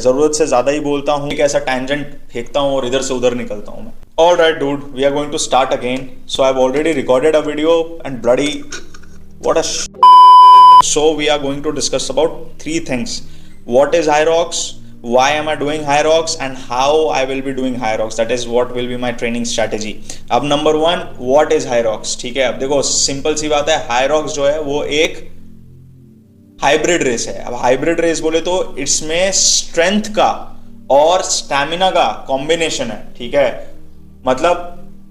जरूरत से ज्यादा ही बोलता हूँ, एक ऐसा टैंजेंट फेंकता हूँ और इधर से उधर निकलता हूँ मैं। Alright dude, we are going to start again. So I've already recorded a video and bloody what a so we are going to discuss about three things. What is Hyrox? Why am I doing Hyrox? And how I will be doing Hyrox. That is what will be my training strategy. अब number one, what is Hyrox? ठीक है, अब देखो simple सी बात है, Hyrox जो है वो एक हाइब्रिड रेस है। अब हाइब्रिड रेस बोले तो इसमें स्ट्रेंथ का और स्टैमिना का कॉम्बिनेशन है। ठीक है, मतलब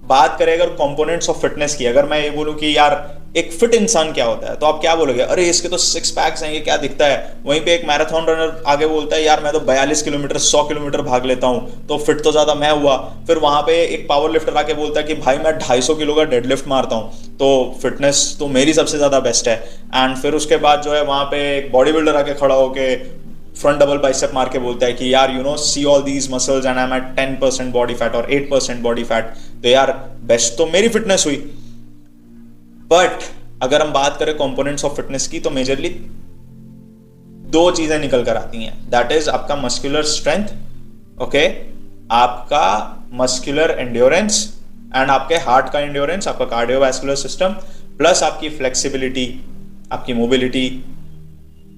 बात करें अगर कंपोनेंट्स ऑफ फिटनेस की, अगर मैं ये बोलूं कि यार एक फिट इंसान क्या होता है, तो आप क्या बोलोगे, अरे इसके तो 6 पैक्स हैं, ये क्या दिखता है। वहीं पे एक मैराथन रनर आगे बोलता है यार मैं तो 42 किलोमीटर 100 किलोमीटर भाग लेता हूं, तो फिट तो ज्यादा मैं हुआ। फिर वहां पे एक पावर लिफ्टर आके बोलता है कि भाई मैं 250 किलो का डेडलिफ्ट मारता हूं, तो फिटनेस तो मेरी सबसे ज्यादा बेस्ट है। एंड फिर उसके बाद जो है वहां पे एक बॉडी बिल्डर आके खड़ा होके फ्रंट डबल बाइसेप मार के बोलता है कि यार you know see all these muscles and I am at 10% body fat और 8% बॉडी फैट, तो यार बेस्ट तो मेरी फिटनेस हुई। बट अगर हम बात करें कंपोनेंट्स ऑफ फिटनेस की, तो मेजरली 2 चीजें निकल कर आती हैं। दैट इज आपका मस्कुलर स्ट्रेंथ, ओके, आपका मस्कुलर एंड्योरेंस एंड आपके हार्ट का एंड्योरेंस, आपका कार्डियोवैस्कुलर सिस्टम, प्लस आपकी फ्लेक्सिबिलिटी, आपकी मोबिलिटी।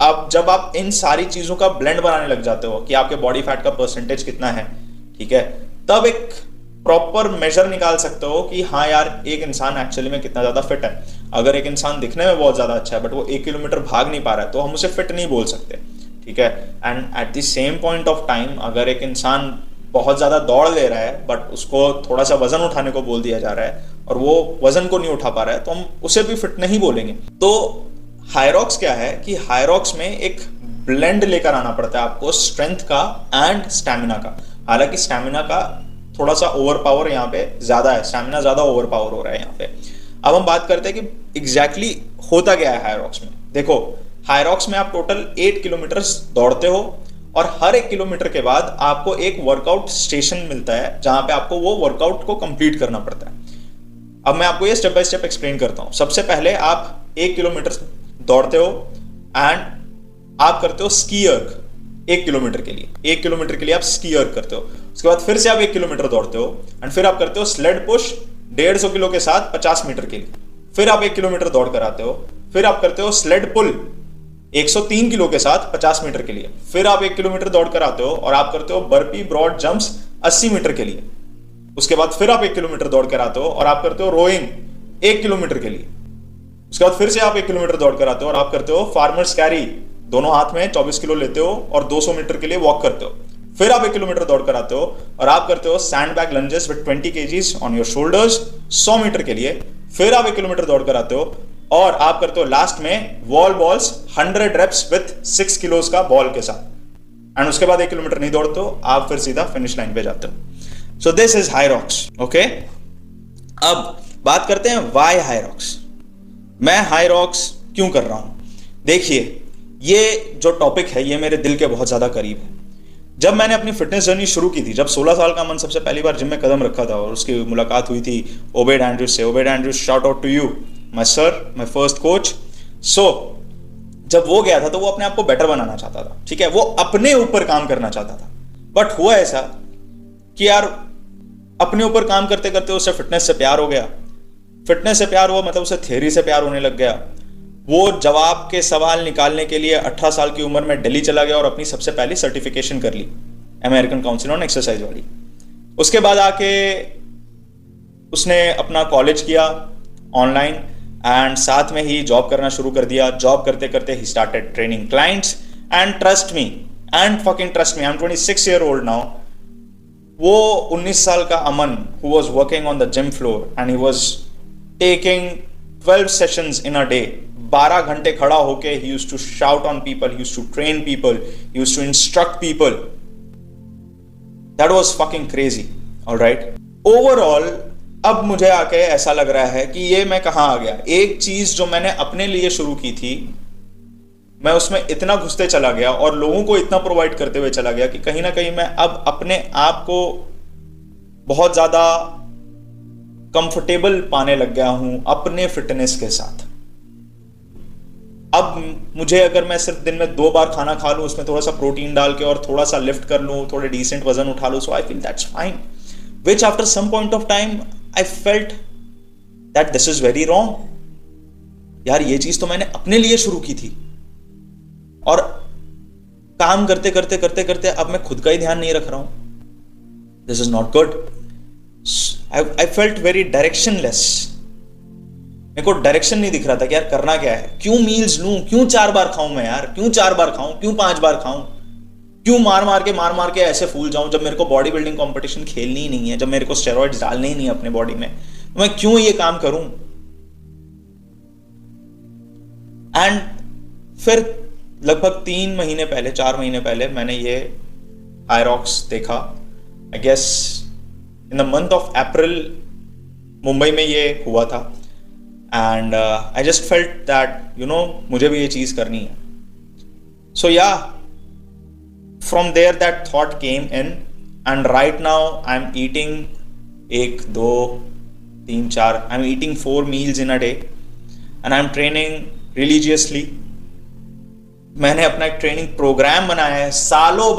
अब जब आप इन सारी चीजों का ब्लेंड बनाने लग जाते हो कि आपके बॉडी फैट का परसेंटेज कितना है, ठीक है, तब एक प्रॉपर मेजर निकाल सकते हो कि हाँ यार एक इंसान एक्चुअली में कितना ज्यादा फिट है। अगर एक इंसान दिखने में बहुत ज्यादा अच्छा है बट वो 1 किलोमीटर भाग नहीं पा रहा है, तो हम उसे फिट नहीं बोल सकते। ठीक है, and at the same point of time अगर एक इंसान बहुत ज्यादा दौड़ ले रहा है बट उसको थोड़ा सा वजन उठाने को बोल दिया जा रहा है और वो वजन को नहीं उठा पा रहा है, तो हम उसे भी फिट नहीं बोलेंगे। तो हायरॉक्स क्या है कि हायरॉक्स में एक ब्लेंड लेकर आना पड़ता है आपको स्ट्रेंथ का एंड स्टैमिना का। हालांकि स्टैमिना का थोड़ा सा ओवर पावर यहाँ पे ज्यादा है, स्टैमिना ज्यादा ओवर पावर हो रहा है यहाँ पे। अब हम बात करते हैं कि एग्जैक्टली होता क्या है हायरॉक्स में। देखो, हायरॉक्स में आप टोटल 8 किलोमीटर दौड़ते हो और हर 1 किलोमीटर के बाद आपको एक वर्कआउट स्टेशन मिलता है जहां पे आपको वो वर्कआउट को कंप्लीट करना पड़ता है। अब मैं आपको ये स्टेप बाय स्टेप एक्सप्लेन करता हूं। सबसे पहले आप 1 किलोमीटर दौड़ते हो एंड आप करते हो स्की अर्क 1 किलोमीटर के लिए। 1 किलोमीटर के लिए आप स्की अर्क करते हो। उसके बाद फिर से आप 1 किलोमीटर दौड़ते हो एंड फिर आप करते हो स्लेड पुश 150 किलो के साथ 50 मीटर के लिए। फिर आप 1 किलोमीटर दौड़ कर आते हो। फिर आप करते हो स्लेड पुल 103 किलो के साथ 50 मीटर के लिए। फिर आप 1 किलोमीटर दौड़ कर आते हो और आप करते हो बर्पी ब्रॉड जंप्स 80 मीटर के लिए। उसके बाद फिर आप 1 किलोमीटर दौड़ कर आते हो और आप करते हो रोइंग 1 किलोमीटर के लिए। उसके बाद फिर से आप 1 किलोमीटर दौड़ कर आते हो और आप करते हो फार्मर्स कैरी, दोनों हाथ में 24 किलो लेते हो और 200 मीटर के लिए वॉक करते हो। फिर आप 1 किलोमीटर दौड़ कर आते हो और आप करते हो sand bag lunges with 20 kgs on your shoulders 100 meter के लिए। फिर आप 1 किलोमीटर दौड़ कर आते हो और आप करते हो लास्ट में wall balls 100 reps with 6 kilos का बॉल के साथ। एंड उसके बाद 1 किलोमीटर नहीं दौड़ते हो, आप फिर सीधा फिनिश लाइन पे जाते हो। So this is Hyrox, okay. अब बात करते हैं व्हाई हायरॉक्स। मैं हायरॉक्स क्यों कर रहा हूं? देखिए, ये जो टॉपिक है ये मेरे दिल के बहुत ज्यादा करीब है। जब मैंने अपनी फिटनेस जर्नी शुरू की थी, जब 16 साल का मन सबसे पहली बार जिम में कदम रखा था और उसकी मुलाकात हुई थी ओबेड एंड्रूज से। Obed Andrews, shout out to you my sir, my first coach. So जब वो गया था तो वो अपने आप को बेटर बनाना चाहता था, ठीक है, वो अपने ऊपर काम करना चाहता था। बट हुआ ऐसा कि यार अपने ऊपर काम करते करते उसे फिटनेस से प्यार हो गया। फिटनेस से प्यार हुआ मतलब उसे थ्योरी से प्यार होने लग गया। वो जवाब के सवाल निकालने के लिए 18 साल की उम्र में दिल्ली चला गया और अपनी सबसे पहली सर्टिफिकेशन कर ली, अमेरिकन काउंसिल ऑन एक्सरसाइज वाली। उसके बाद आके उसने अपना कॉलेज किया ऑनलाइन एंड साथ में ही जॉब करना शुरू कर दिया। जॉब करते करते ही started training clients and trust me, and fucking trust me, I am 26 year old नाउ। वो 19 साल का Aman who was working on the gym floor and he was taking 12 sessions in a day, 12 घंटे खड़ा होके he used to shout on people, he used to train people, he used to instruct people. That was fucking crazy, alright? Overall, अब मुझे आके ऐसा लग रहा है कि ये मैं कहाँ आ गया। एक चीज जो मैंने अपने लिए शुरू की थी, मैं उसमें इतना घुसते चला गया और लोगों को इतना प्रोवाइड करते हुए चला गया कि कहीं ना कहीं मैं अब अपने आप को बहुत ज्यादा कंफर्टेबल पाने लग गया हूं अपने फिटनेस के साथ। अब मुझे अगर मैं सिर्फ दिन में 2 बार खाना खा लूँ, उसमें थोड़ा सा प्रोटीन डाल के और थोड़ा सा लिफ्ट कर लूँ, थोड़े डिसेंट वजन उठा लूँ, so I feel that's fine, which after some point of time I felt that this is very wrong. यार ये चीज तो मैंने अपने लिए शुरू की थी, और काम करते करते करते करते अब मैं खुद का ही ध्यान नहीं रख रहा हूं। This is not good. I felt very directionless. मेरे को डायरेक्शन नहीं दिख रहा था कि यार करना क्या है, क्यों मील्स लूं, क्यों 4 बार खाऊं मैं यार, क्यों 4 बार खाऊं, क्यों 5 बार खाऊं, क्यों मार मार के ऐसे फूल जाऊं, जब मेरे को बॉडी बिल्डिंग कंपटीशन खेलनी ही नहीं है, जब मेरे को स्टेरॉइड्स डालने ही नहीं है अपने बॉडी में, तो मैं क्यों ये काम करूं। एंड फिर लगभग 3 महीने पहले, 4 महीने पहले मैंने ये हायरॉक्स देखा। I guess in the month of April Mumbai में ये हुआ था। And I just felt that you know मुझे भी ये चीज करनी है। So yeah from there that thought came in, and right now I am eating 1 2 3 4 I am eating 4 meals in a day, and I am training religiously. मैंने अपना एक training programme बनाया है, सालों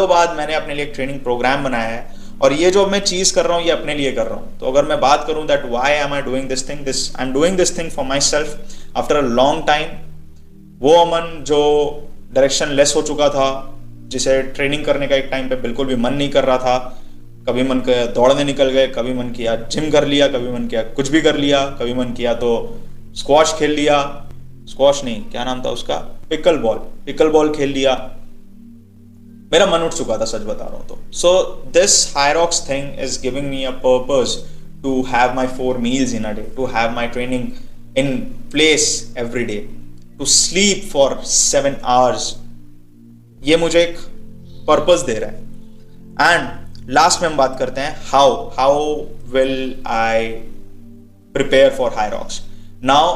बाद मैंने अपने लिए एक ट्रेनिंग प्रोग्राम बनाया है, और ये जो मैं चीज कर रहा हूँ ये अपने लिए कर रहा हूँ। तो अगर मैं बात करूँ that why am I doing this thing, I am doing this thing for my self after a long time. वो अमन जो डायरेक्शन लेस हो चुका था, जिसे ट्रेनिंग करने का एक टाइम पे बिल्कुल भी मन नहीं कर रहा था, कभी मन किया दौड़ने निकल गए, कभी मन किया जिम कर लिया, कभी मन किया कुछ भी कर लिया, कभी मन किया तो स्क्वॉश खेल लिया, स्क्वॉश नहीं क्या नाम था उसका, पिकल बॉल खेल लिया। मेरा मन उठ चुका था, सच बता रहा हूं तो। So this Hyrox thing is giving me a purpose to have my 4 meals in a day, to have my training in place every day, to sleep for 7 hours. ये मुझे एक पर्पस दे रहा है। एंड लास्ट में हम बात करते हैं how will I prepare for Hyrox. Now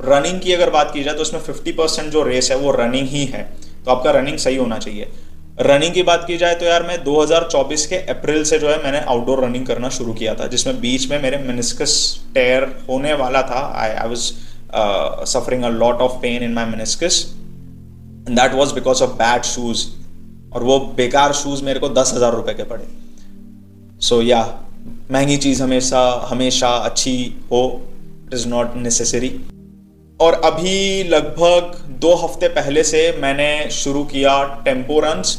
running की अगर बात की जाए तो उसमें 50% जो रेस है वो रनिंग ही है, तो आपका रनिंग सही होना चाहिए। रनिंग की बात की जाए तो यार मैं 2024 के अप्रैल से जो है मैंने आउटडोर रनिंग करना शुरू किया था, जिसमें बीच में मेरे मेनिस्कस टेयर होने वाला था। I was suffering a lot of pain in my meniscus, and that was because of bad shoes, और वो बेकार शूज मेरे को 10,000 रुपए के पड़े। सो या महंगी चीज हमेशा अच्छी हो, इट इज नॉट नेसेसरी। और अभी लगभग 2 हफ्ते पहले से मैंने शुरू किया टेम्पो रन्स,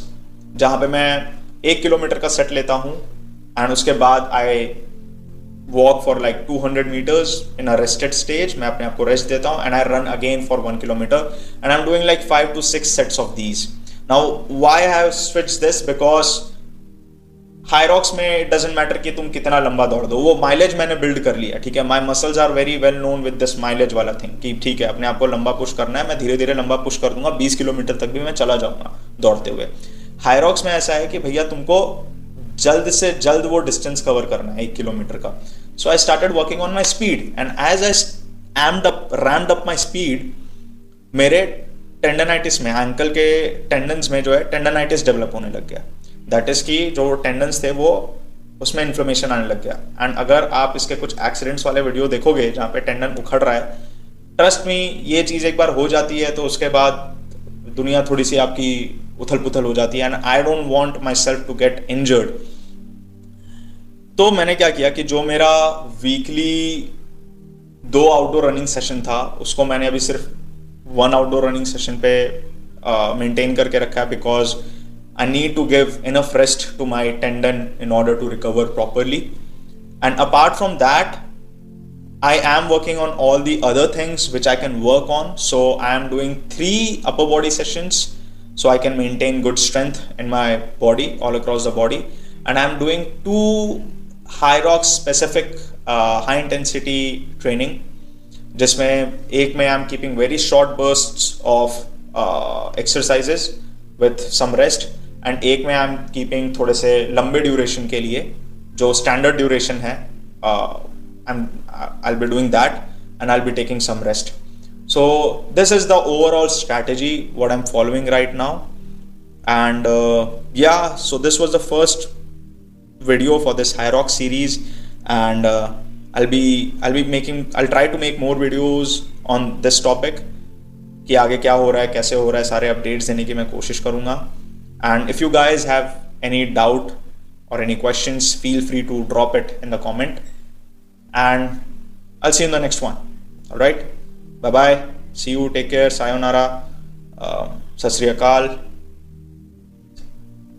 जहाँ पे मैं 1 किलोमीटर का सेट लेता हूँ, एंड उसके बाद I walk for like 200 meters in a rested stage. मैं अपने आप को रेस्ट देता हूँ, and I run again for 1 kilometre, and I am doing like 5 to 6 sets of these. Now why I have switched this, because Hyrox में it doesn't matter कि तुम कितना लंबा दौड़ दो, वो माइलेज मैंने बिल्ड कर लिया, ठीक है। My muscles are very well known with this mileage वाला थिंग, कि ठीक है अपने आप को लंबा पुश करना है, मैं धीरे धीरे लंबा पुश कर दूंगा, 20 किलोमीटर तक भी मैं चला जाऊंगा दौड़ते हुए। हायरॉक्स में ऐसा है कि भैया तुमको जल्द से जल्द वो डिस्टेंस कवर करना है 1 किलोमीटर का। So I started working on my speed, and as I rammed up my speed, मेरे टेंडनाइटिस में, एंकल के टेंडन्स में जो है टेंडनाइटिस डेवलप होने लग गया। दैट इज कि जो टेंडन्स थे वो उसमें इन्फ्लेमेशन आने लग गया। एंड अगर आप इसके कुछ एक्सीडेंट्स वाले वीडियो देखोगे जहाँ पे टेंडन उखड़ रहा है, ट्रस्ट मी ये चीज़ एक बार हो जाती है तो उसके बाद दुनिया थोड़ी सी आपकी उथल पुथल हो जाती है, and I don't want myself to get injured. तो मैंने क्या किया कि जो मेरा वीकली 2 आउटडोर रनिंग सेशन था, उसको मैंने अभी सिर्फ 1 आउटडोर रनिंग सेशन पे मेंटेन करके रखा है, because I need to give enough rest to my tendon in order to recover properly. And apart from that, I am working on all the other things which I can work on. So I am doing 3 upper body sessions so I can maintain good strength in my body, all across the body. And I am doing 2 Hyrox specific high intensity training, जिसमें एक में I am keeping very short bursts of exercises with some rest, and एक में I am keeping थोड़े से लंबे duration के लिए, जो स्टैंडर्ड ड्यूरेशन है, I be doing that and I be taking some rest. So this is the overall strategy what I'm following right now, and yeah, so this was the first video for this Hyrox series, and I'll try to make more videos on this topic. कि आगे क्या हो रहा है, कैसे हो रहा है, सारे अपडेट्स देने की मैं कोशिश करूँगा. And if you guys have any doubt or any questions, feel free to drop it in the comment, and I'll see you in the next one. All right, bye bye, see you, take care, sayonara, sat sri akal.